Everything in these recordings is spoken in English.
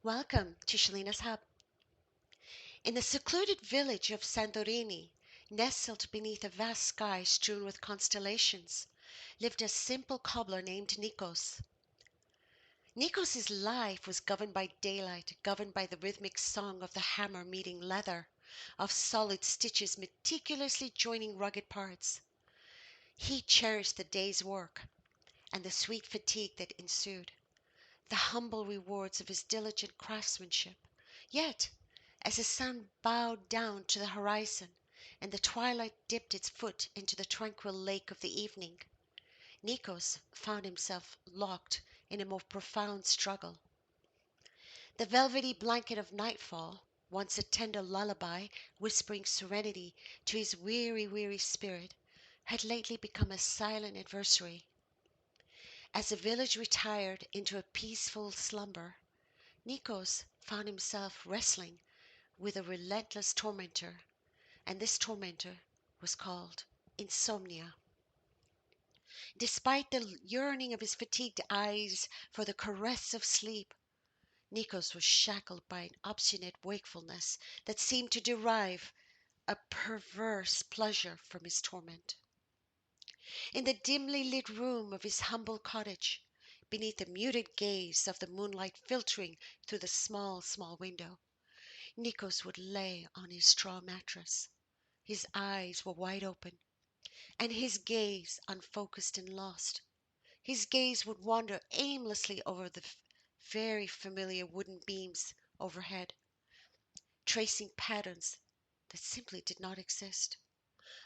Welcome to Shalina's Hub. In the secluded village of Santorini, nestled beneath a vast sky strewn with constellations, lived a simple cobbler named Nikos. Nikos's life was governed by daylight, governed by the rhythmic song of the hammer meeting leather, of solid stitches meticulously joining rugged parts. He cherished the day's work and the sweet fatigue that ensued, the humble rewards of his diligent craftsmanship. Yet, as the sun bowed down to the horizon, and the twilight dipped its foot into the tranquil lake of the evening, Nikos found himself locked in a more profound struggle. The velvety blanket of nightfall, once a tender lullaby whispering serenity to his weary spirit, had lately become a silent adversary. As the village retired into a peaceful slumber, Nikos found himself wrestling with a relentless tormentor, and this tormentor was called Insomnia. Despite the yearning of his fatigued eyes for the caress of sleep, Nikos was shackled by an obstinate wakefulness that seemed to derive a perverse pleasure from his torment. In the dimly lit room of his humble cottage, beneath the muted gaze of the moonlight filtering through the small window, Nikos would lay on his straw mattress. His eyes were wide open, and his gaze unfocused and lost. His gaze would wander aimlessly over the very familiar wooden beams overhead, tracing patterns that simply did not exist,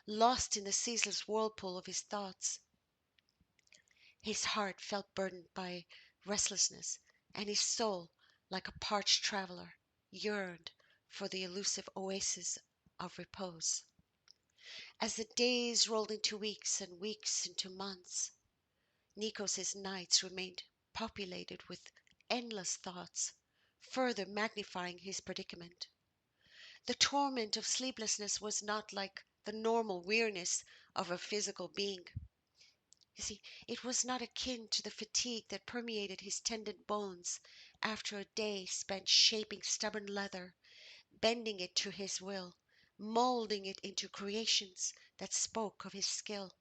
lost in the ceaseless whirlpool of his thoughts. His heart felt burdened by restlessness, and his soul, like a parched traveler, yearned for the elusive oasis of repose. As the days rolled into weeks and weeks into months, Nikos's nights remained populated with endless thoughts, further magnifying his predicament. The torment of sleeplessness was not like the normal weariness of a physical being. You see, it was not akin to the fatigue that permeated his tendon bones after a day spent shaping stubborn leather, bending it to his will, molding it into creations that spoke of his skill.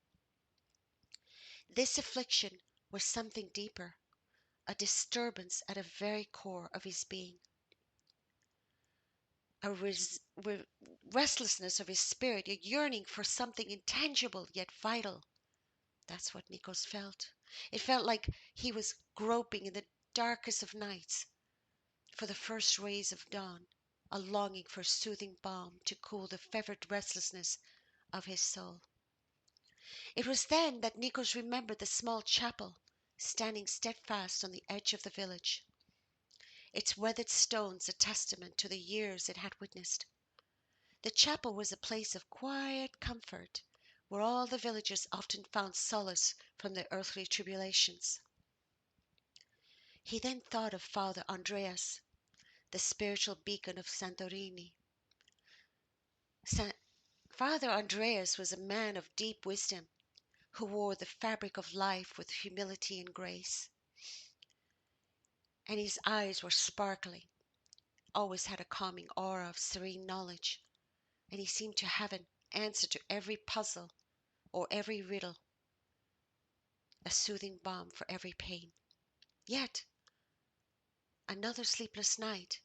This affliction was something deeper, a disturbance at the very core of his being, a restlessness of his spirit, a yearning for something intangible yet vital. That's what Nikos felt. It felt like he was groping in the darkest of nights for the first rays of dawn, a longing for soothing balm to cool the fevered restlessness of his soul. It was then that Nikos remembered the small chapel standing steadfast on the edge of the village, its weathered stones a testament to the years it had witnessed. The chapel was a place of quiet comfort, where all the villagers often found solace from their earthly tribulations. He then thought of Father Andreas, the spiritual beacon of Santorini. Sa- Father Andreas was a man of deep wisdom, who wore the fabric of life with humility and grace, and his eyes were sparkling, always had a calming aura of serene knowledge, and he seemed to have an answer to every puzzle or every riddle, a soothing balm for every pain. Yet, another sleepless night,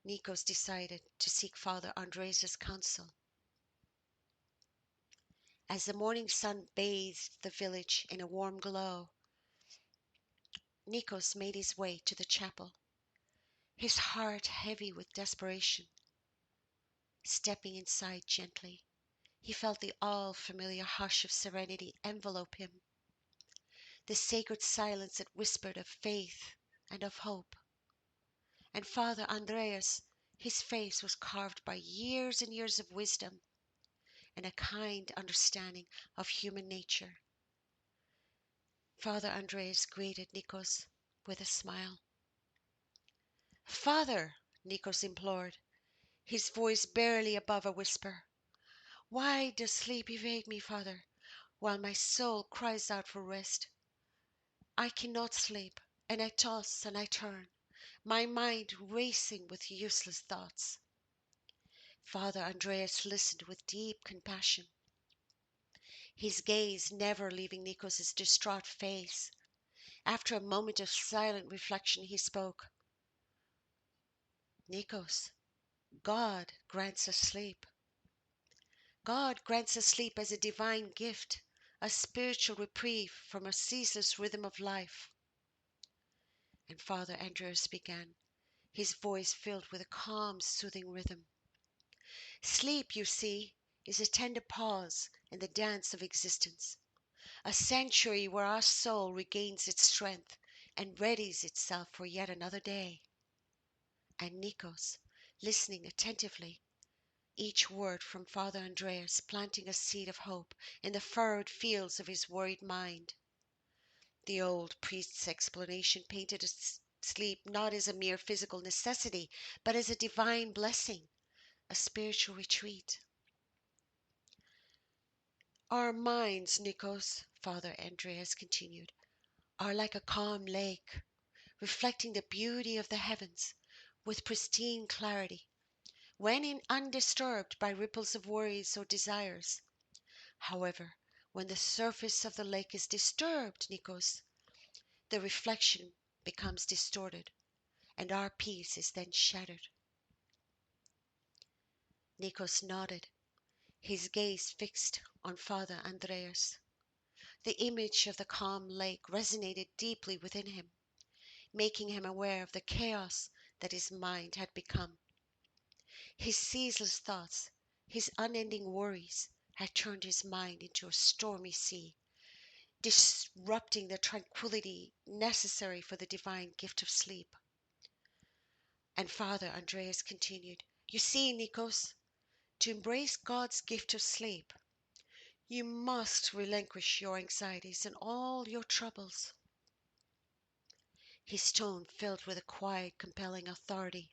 Nikos decided to seek Father Andres' counsel. As the morning sun bathed the village in a warm glow, Nikos made his way to the chapel, his heart heavy with desperation. Stepping inside gently, he felt the all familiar hush of serenity envelope him, the sacred silence that whispered of faith and of hope. And Father Andreas, his face was carved by years and years of wisdom and a kind understanding of human nature. Father Andreas greeted Nikos with a smile. "Father," Nikos implored, his voice barely above a whisper, "why does sleep evade me, Father, while my soul cries out for rest? I cannot sleep, and I toss and I turn. my mind racing with useless thoughts. Father Andreas listened with deep compassion, his gaze never leaving Nikos's distraught face. After a moment of silent reflection, he spoke. Nikos, God grants us sleep. God grants us sleep as a divine gift, a spiritual reprieve from a ceaseless rhythm of life. And Father Andreas began, his voice filled with a calm, soothing rhythm. Sleep, you see, is a tender pause in the dance of existence, a sanctuary where our soul regains its strength and readies itself for yet another day. And Nikos, listening attentively, each word from Father Andreas planting a seed of hope in the furrowed fields of his worried mind. The old priest's explanation painted sleep not as a mere physical necessity, but as a divine blessing, a spiritual retreat. Our minds, Nikos, Father Andreas continued, are like a calm lake, reflecting the beauty of the heavens with pristine clarity, when undisturbed by ripples of worries or desires. However, when the surface of the lake is disturbed, Nikos, the reflection becomes distorted, and our peace is then shattered. Nikos nodded, his gaze fixed on Father Andreas. The image of the calm lake resonated deeply within him, making him aware of the chaos that his mind had become. His ceaseless thoughts, his unending worries, had turned his mind into a stormy sea, disrupting the tranquility necessary for the divine gift of sleep. And Father Andreas continued, You see, Nikos, to embrace God's gift of sleep, you must relinquish your anxieties and all your troubles. His tone filled with a quiet, compelling authority.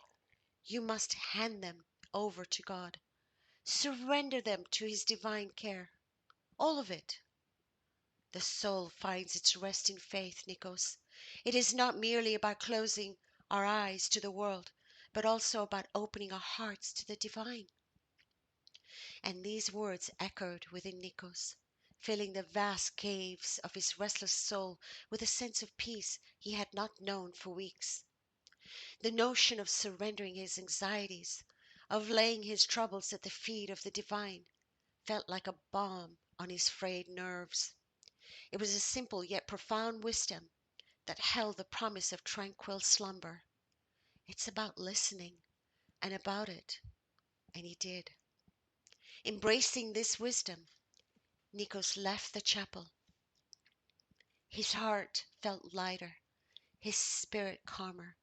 You must hand them over to God. Surrender them to His divine care. All of it. The soul finds its rest in faith, Nikos. It is not merely about closing our eyes to the world, but also about opening our hearts to the divine. And these words echoed within Nikos, filling the vast caves of his restless soul with a sense of peace he had not known for weeks. The notion of surrendering his anxieties, of laying his troubles at the feet of the divine, felt like a balm on his frayed nerves. It was a simple yet profound wisdom that held the promise of tranquil slumber. It's about listening, and about it, and he did. Embracing this wisdom, Nikos left the chapel. His heart felt lighter, his spirit calmer.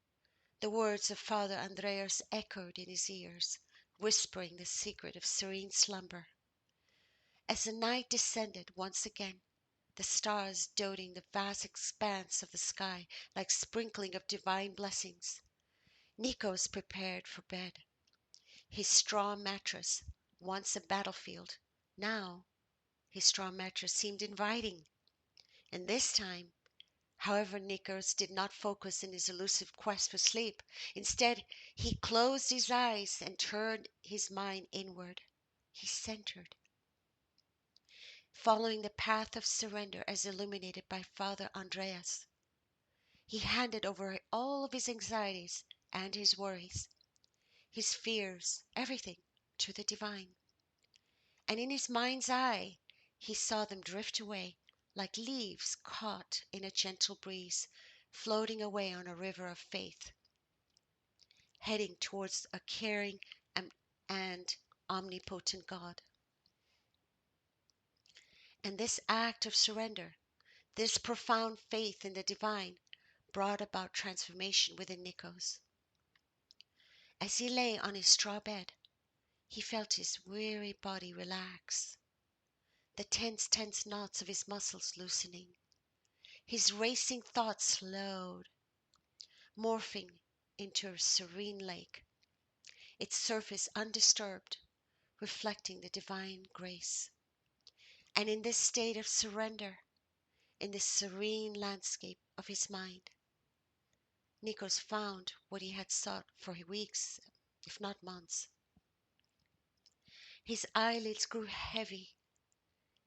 The words of Father Andreas echoed in his ears, whispering the secret of serene slumber. As the night descended once again, the stars dotting the vast expanse of the sky like sprinkling of divine blessings, Nikos prepared for bed. His straw mattress, once a battlefield, now his straw mattress seemed inviting. And this time, however, Nikos did not focus in his elusive quest for sleep. Instead, he closed his eyes and turned his mind inward. He centered, following the path of surrender as illuminated by Father Andreas. He handed over all of his anxieties and his worries, his fears, everything, to the divine. And in his mind's eye, he saw them drift away like leaves caught in a gentle breeze, floating away on a river of faith, heading towards a caring and omnipotent God. And this act of surrender, this profound faith in the divine, brought about transformation within Nikos. As he lay on his straw bed, he felt his weary body relax, the tense knots of his muscles loosening. His racing thoughts slowed, morphing into a serene lake, its surface undisturbed, reflecting the divine grace. And in this state of surrender, in this serene landscape of his mind, Nikos found what he had sought for weeks, if not months. His eyelids grew heavy,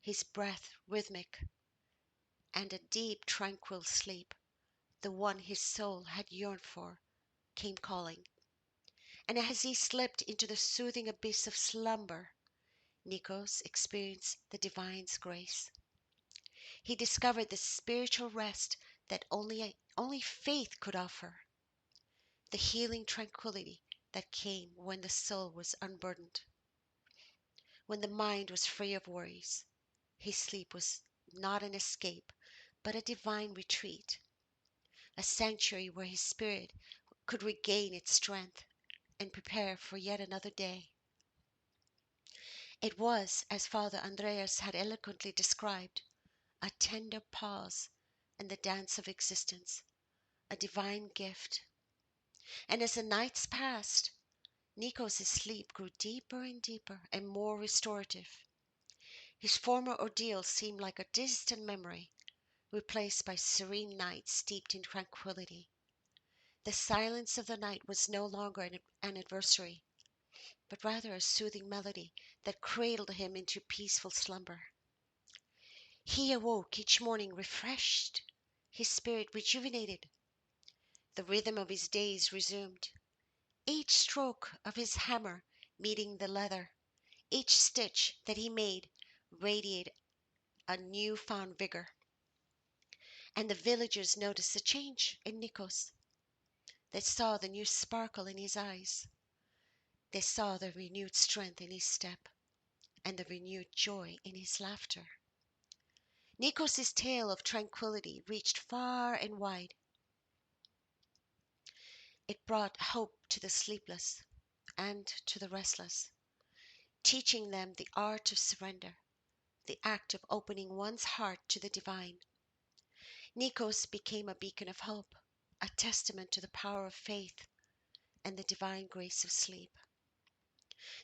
his breath rhythmic, and a deep, tranquil sleep, the one his soul had yearned for, came calling. And as he slipped into the soothing abyss of slumber, Nikos experienced the divine's grace. He discovered the spiritual rest that only faith could offer, the healing tranquility that came when the soul was unburdened, when the mind was free of worries. His sleep was not an escape, but a divine retreat, a sanctuary where his spirit could regain its strength and prepare for yet another day. It was, as Father Andreas had eloquently described, a tender pause in the dance of existence, a divine gift. And as the nights passed, Nikos' sleep grew deeper and deeper and more restorative. His former ordeal seemed like a distant memory, replaced by serene nights steeped in tranquility. The silence of the night was no longer an adversary, but rather a soothing melody that cradled him into peaceful slumber. He awoke each morning refreshed, his spirit rejuvenated. The rhythm of his days resumed, each stroke of his hammer meeting the leather, each stitch that he made radiated a new found vigor. And the villagers noticed the change in Nikos. They saw the new sparkle in his eyes. They saw the renewed strength in his step and the renewed joy in his laughter. Nikos' tale of tranquility reached far and wide. It brought hope to the sleepless and to the restless, teaching them the art of surrender, the act of opening one's heart to the divine. Nikos became a beacon of hope, a testament to the power of faith and the divine grace of sleep.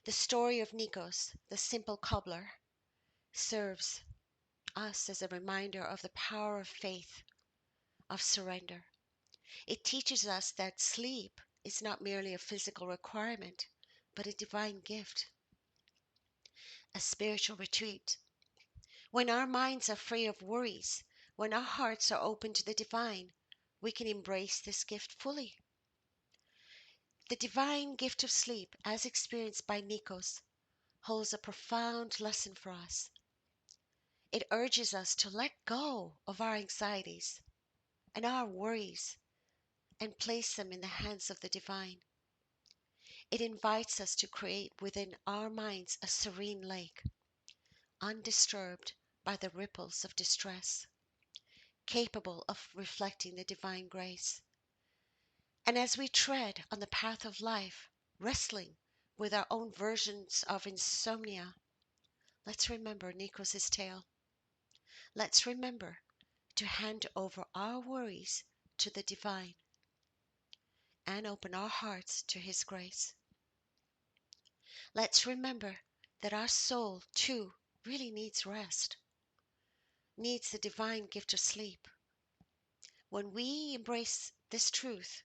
The story of Nikos, the simple cobbler, serves us as a reminder of the power of faith, of surrender. It teaches us that sleep is not merely a physical requirement, but a divine gift, a spiritual retreat. When our minds are free of worries, when our hearts are open to the divine, we can embrace this gift fully. The divine gift of sleep, as experienced by Nikos, holds a profound lesson for us. It urges us to let go of our anxieties and our worries and place them in the hands of the divine. It invites us to create within our minds a serene lake, undisturbed by the ripples of distress, capable of reflecting the divine grace. And as we tread on the path of life, wrestling with our own versions of insomnia, let's remember Nikos' tale. Let's remember to hand over our worries to the divine and open our hearts to his grace. Let's remember that our soul, too, really needs rest, needs the divine gift of sleep. When we embrace this truth,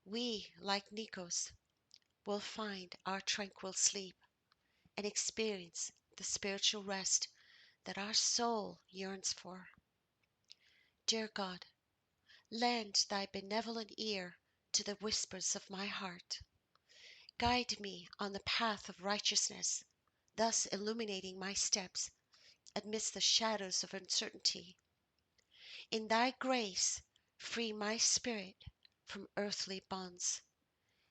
we, like Nikos, will find our tranquil sleep and experience the spiritual rest that our soul yearns for. Dear God, lend thy benevolent ear to the whispers of my heart. Guide me on the path of righteousness, thus illuminating my steps amidst the shadows of uncertainty. In thy grace, free my spirit from earthly bonds,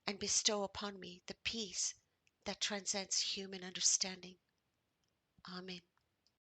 and bestow upon me the peace that transcends human understanding. Amen.